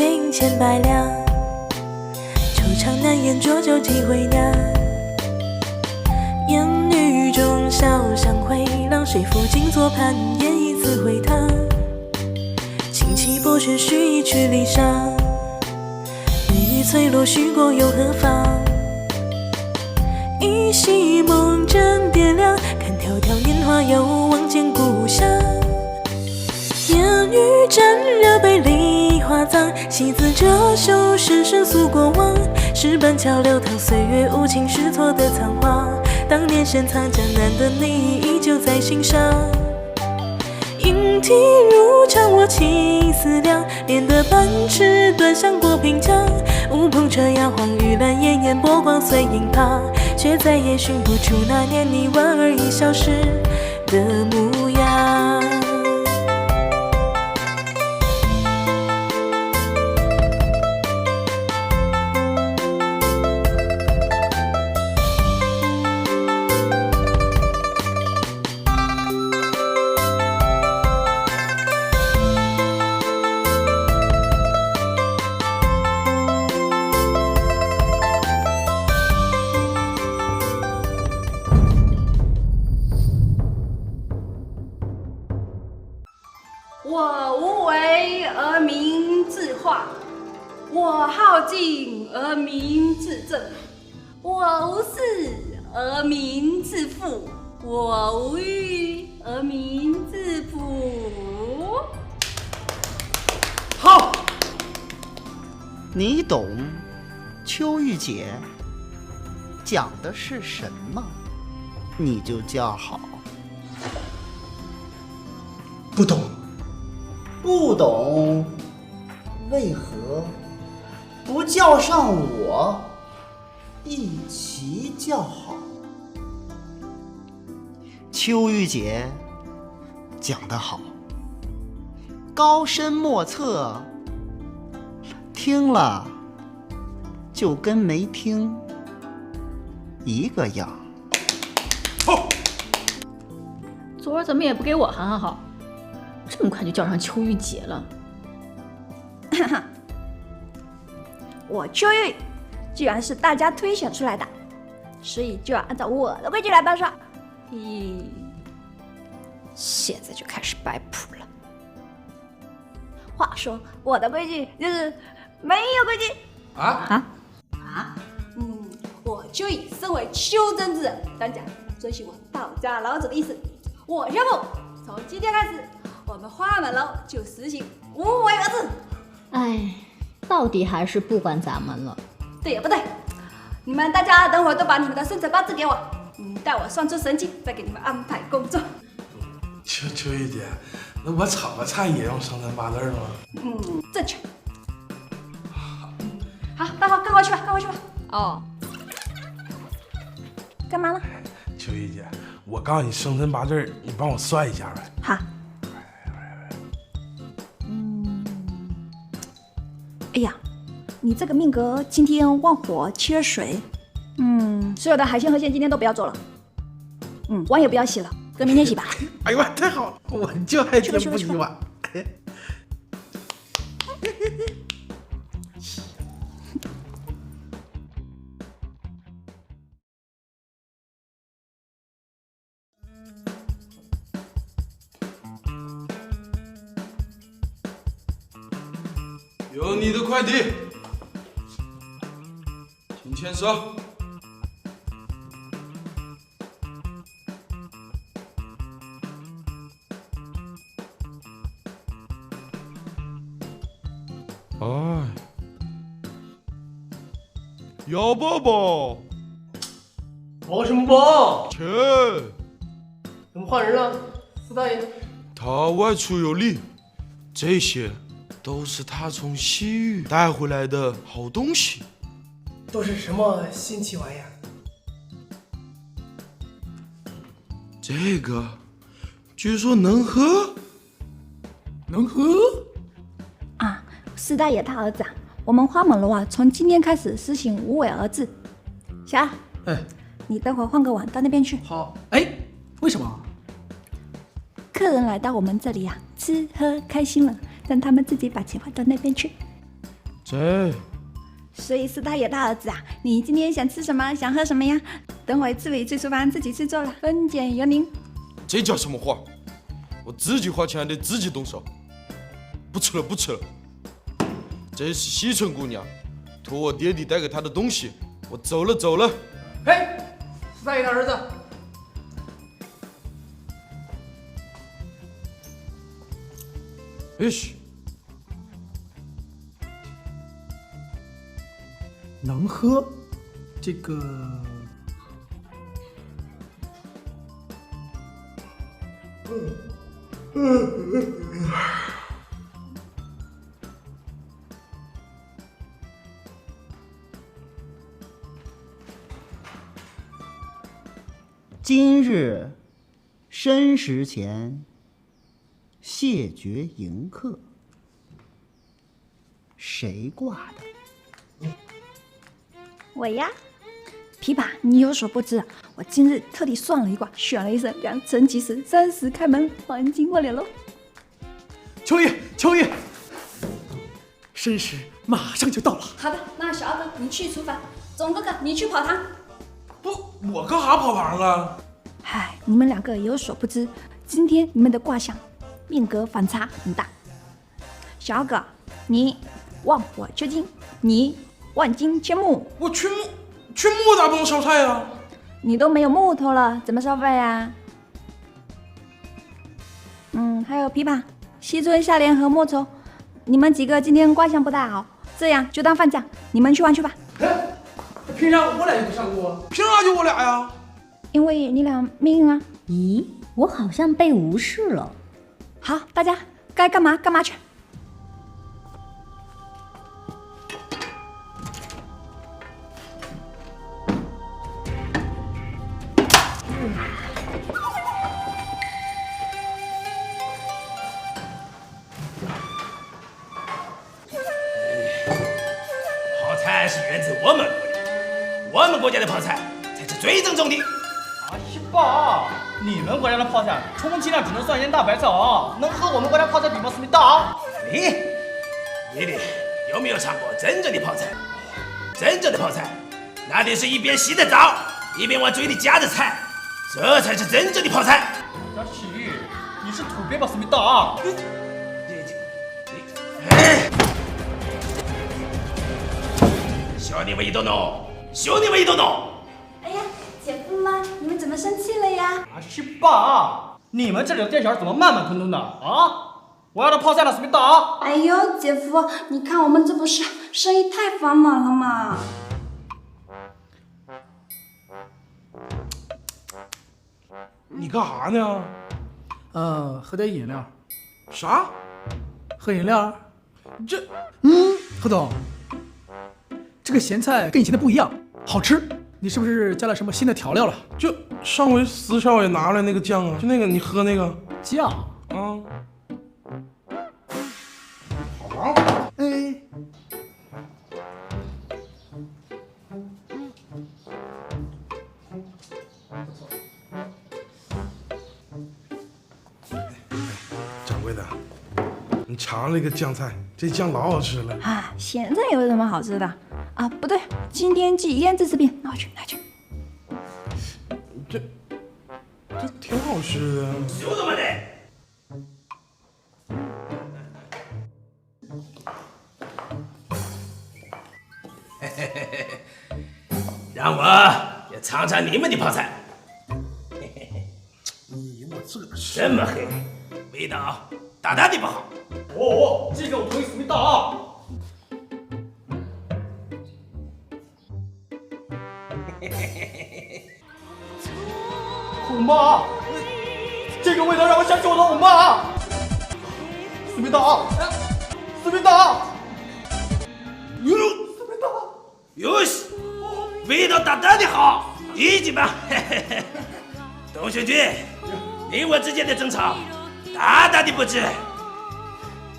银千百两，惆怅难言，浊酒几回酿。烟雨中小巷回廊，谁抚镜坐盘烟一次回堂。轻骑薄雪须一曲离殇，雨翠落许过又何妨？依稀梦枕点亮，看迢迢年华又望见故乡。烟雨沾热杯梨花脏，戏子折袖深深诉过往。石板桥流淌岁月无情试错的仓皇，当年深藏江南的你依旧在心上。莺啼如常我情思量，连得半尺端详过平江。乌篷车摇晃玉兰烟烟，波光碎影旁，却再也寻不出那年你莞尔一笑时的模样。我无为而民自化，我好静而民自正，我无事而民自富，我无欲而民自朴。好，你懂秋玉姐讲的是什么，你就叫好。不懂。不懂，为何不叫上我一起叫好？秋玉姐讲得好，高深莫测，听了就跟没听一个样。昨儿怎么也不给我喊好，这么快就叫上秋玉姐了。我秋玉既然是大家推选出来的，所以就要按照我的规矩来办事。咦，现在就开始摆谱了。话说我的规矩就是没有规矩啊！我秋玉身为秋真之人，当家遵循我道家老子的意思，我宣布，从今天开始，我们花满楼就实行无为而治。哎，到底还是不管咱们了。对也不对，你们大家等会儿都把你们的生辰八字给我，待我算出神迹，再给你们安排工作。秋玉姐，那我炒个菜也用生辰八字吗？正确。好，待会儿赶快去吧，赶快去吧。哦，干嘛呢？秋玉姐，我告诉你生辰八字，你帮我算一下呗。好。哎呀，你这个命格今天旺火缺水，所有的海鲜和馅今天都不要做了，碗也不要洗了，跟明天洗吧。哎呦妈，太好了，我就爱听不洗碗。有你的快递，请签收。哎，姚宝宝，忙什么忙？切，怎么换人了？四大爷，他外出有礼，这些都是他从西域带回来的好东西。都是什么新奇玩意儿？这个据说能喝，能喝？啊，四大爷他儿子啊，我们花满楼啊，从今天开始实行无为而治。小二，哎，你待会儿换个碗到那边去。好。哎，为什么？客人来到我们这里啊，吃喝开心了，让他们自己把钱花到那边去。这所以四大爷大儿子啊，你今天想吃什么？想喝什么呀？等会自己去厨房自己去做了，分拣由您。这叫什么话？我自己花钱得自己动手。不吃了，不吃了。这是西村姑娘托我爹地带给她的东西，我走了走了。嘿，四大爷的儿子，哎嘘，能喝，这个今日申时前谢绝迎客，谁挂的？我呀，琵琶，你有所不知，我今日特地算了一卦，选了一声良辰吉时，3时开门，黄金万两喽。秋叶，秋叶，申时马上就到了。好的，那小二哥你去厨房，总哥哥你去跑堂。不，我干啥跑堂啊？唉，你们两个有所不知，今天你们的卦象命格反差很大。小二哥，你旺火求金，你万金千木。我去木咋不能烧菜啊？你都没有木头了，怎么烧饭呀？还有琵琶、西村、夏莲和莫愁，你们几个今天卦象不大好，这样就当放假，你们去玩去吧。凭啥我俩就不上过？凭啥就我俩呀？因为你俩命啊。咦，我好像被无视了。好，大家该干嘛干嘛去。泡菜是源自我们国的，我们国家的泡菜才是最正宗的。啊，西爸，你们国家的泡菜充其量只能算腌大白菜啊，能和我们国家泡菜比吗？思密达？你有没有尝过真正的泡菜？真正的泡菜，那得是一边洗着澡，一边往嘴里夹着菜，这才是真正的泡菜。嘉许，你是土鳖吧？思密达？兄弟们一动动，兄弟们一动动。哎呀，姐夫们，你们怎么生气了呀？啊，西爸，你们这里的店小二怎么慢慢吞吞的啊？我要的泡菜了，思密达。哎呦，姐夫，你看我们这不是生意太繁忙了吗？你干啥呢？喝点饮料。啥？喝饮料？这，何总，这个咸菜跟以前的不一样，好吃。你是不是加了什么新的调料了？就上回司少爷拿来那个酱啊，就那个你喝那个酱啊。好，哎，掌柜的，你尝这个酱菜，这酱老好吃了。啊，咸菜有什么好吃的？啊，不对，今天寄腌制食品，拿去拿去。这挺好吃的。兄弟们的。让我也尝尝你们的泡菜。你我这是这么黑，味道大大的不好。哦，这个我同意思密达啊。虎妈，这个味道让我想起我的虎妈。思密达，思密达，哟西，味道大大的好，一级棒！董学军，你我之间的争吵大大的不值。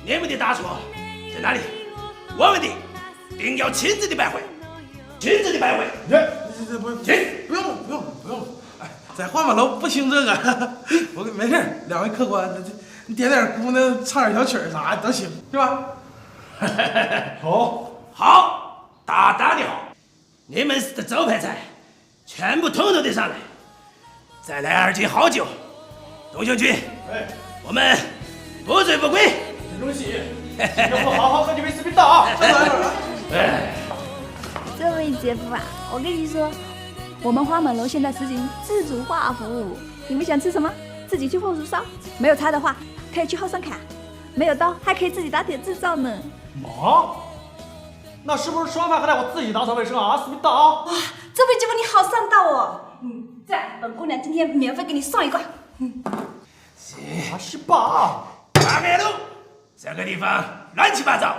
你们的大错在哪里？我们的定要亲自的拜会，亲自的拜会。这不用了。哎，再换把楼不兴这个，我没事，两位客官，你点点姑娘，唱点小曲儿啥的都行，是吧？好，你们的招牌菜全部统统得上来，再来2斤好酒。董兄军，我们不醉不归。这种戏，要不好好和你们视频打。这位姐夫啊，我跟你说，我们花满楼现在实行自主化服务，你们想吃什么自己去后厨烧，没有叉的话可以去后山砍，没有刀还可以自己打铁制造呢。啊？那是不是吃完饭还得我自己打扫卫生啊？视频打。哇，这位姐夫你好上道哦。这样本姑娘今天免费给你送一罐。是吧？大概路这个地方乱七八糟，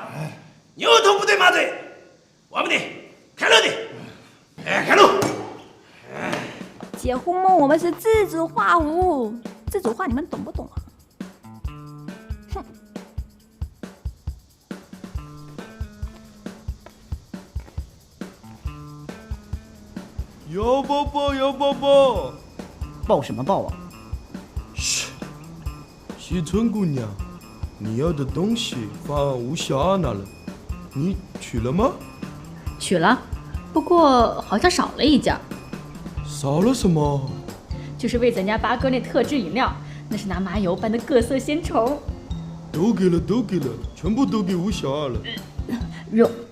牛头不对马嘴，我们的开路的，开路。姐夫们，我们是自主化服务，自主化你们懂不懂啊？哼。要抱抱，要抱抱，抱什么抱啊？嘘，西村姑娘，你要的东西放吴小二那了，你取了吗？取了，不过好像少了一件。少了什么？就是为咱家八哥那特制饮料，那是拿麻油拌的各色鲜虫。都给了，都给了，全部都给吴小二了。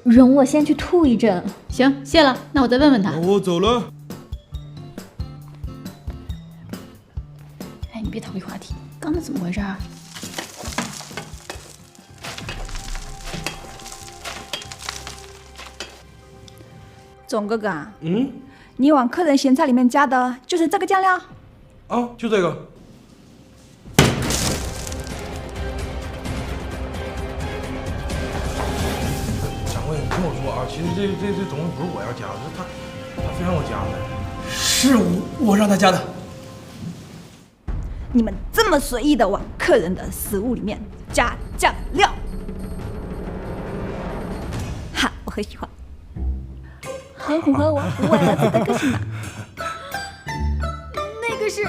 容我先去吐一阵。行，谢了，那我再问问他。那我走了。哎，你别逃避话题，刚才怎么回事啊？总哥哥啊，你往客人咸菜里面加的就是这个酱料？啊，就这个。掌柜，你听我说啊，其实这东西不是我要加的，是他非让我加的。是我让他加的。你们这么随意的往客人的食物里面加酱料，哈，我很喜欢，很符合我儿子的个性嘛。那个是，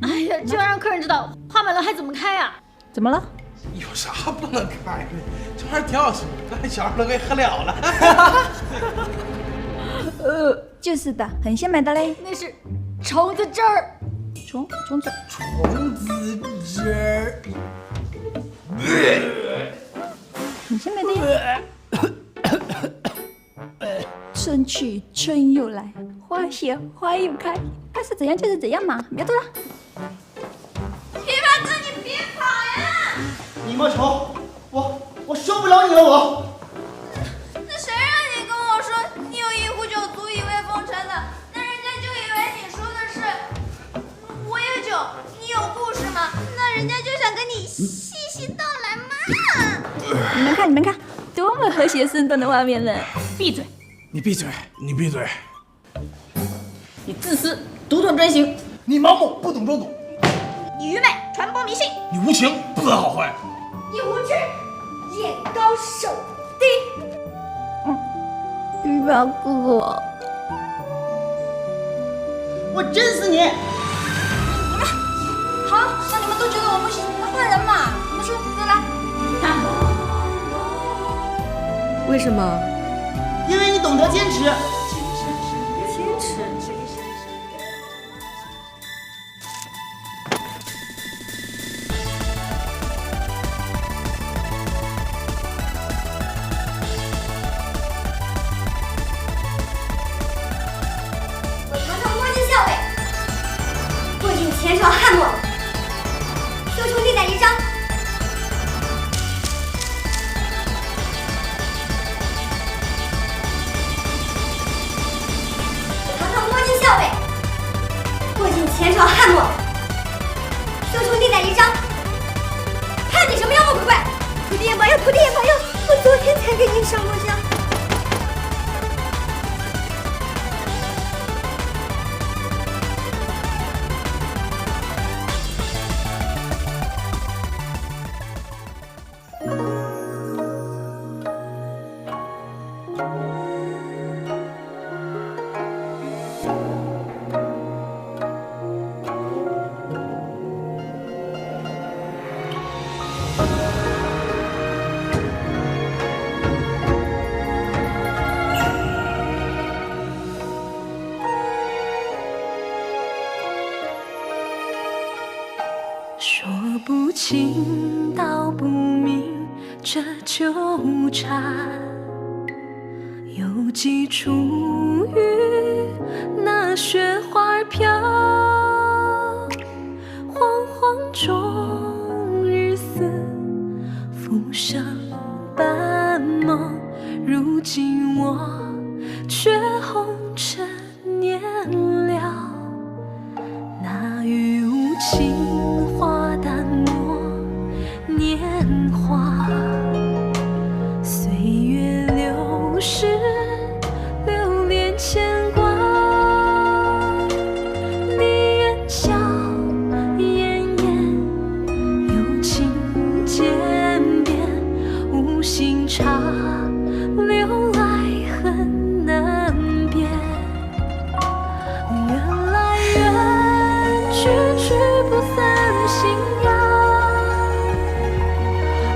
哎呀，这要让客人知道，花满了还怎么开呀？怎么了？有啥不能开的？这玩意儿挺好吃，那小孩都给喝了了。就是的，很鲜美的嘞。那是虫子汁儿。虫子汁儿，很鲜美的耶。春去春又来，花谢花又开，爱是怎样就是怎样嘛，别动了。琵琶哥，你别跑呀！你们瞅，我受不了你了，我。那谁让你跟我说你有一壶酒足以慰风尘的？那人家就以为你说的是我有酒，你有故事吗？那人家就想跟你细细道来嘛。你们看，多么和谐生动的画面呢！闭嘴！你闭嘴，你闭嘴！你自私，独断专行。你盲目，不懂装懂。你愚昧，传播迷信。你无情，不得好坏。你无知，眼高手低。玉宝哥哥，我整死你！好，那你们都觉得我不行，那换人嘛。你们说，再来。为什么？因为你懂得坚持。坚持。我堂堂摸金校尉，过尽前朝汉末，修穷地载一章。校尉，过尽前朝汉末，修穷地载一章。看你什么妖魔鬼怪！土地爷保佑，土地爷保佑！我昨天才给您上过香。情道不明这纠缠，有几处雨，那雪花飘，惶惶中日思，浮生半梦，如今我却红尘年了。那雨无情，花淡漠年华，岁月流逝，留恋牵挂。你眼角奄奄，有情渐变，无心插，留来恨难辨。缘来缘去，去不散心呀。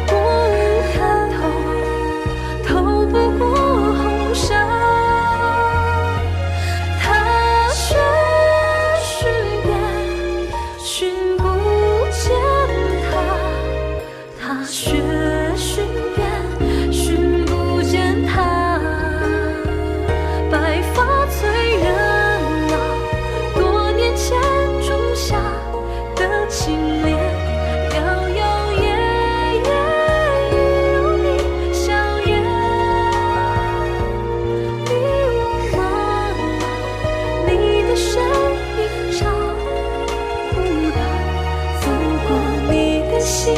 过无看透，透不过红纱。踏雪寻遍，寻不见他。踏雪寻遍，寻不见他。白发催人老，多年前种下的情莲，摇摇曳曳，一如你笑颜。你我茫然，你的身影找不到，走过你的心。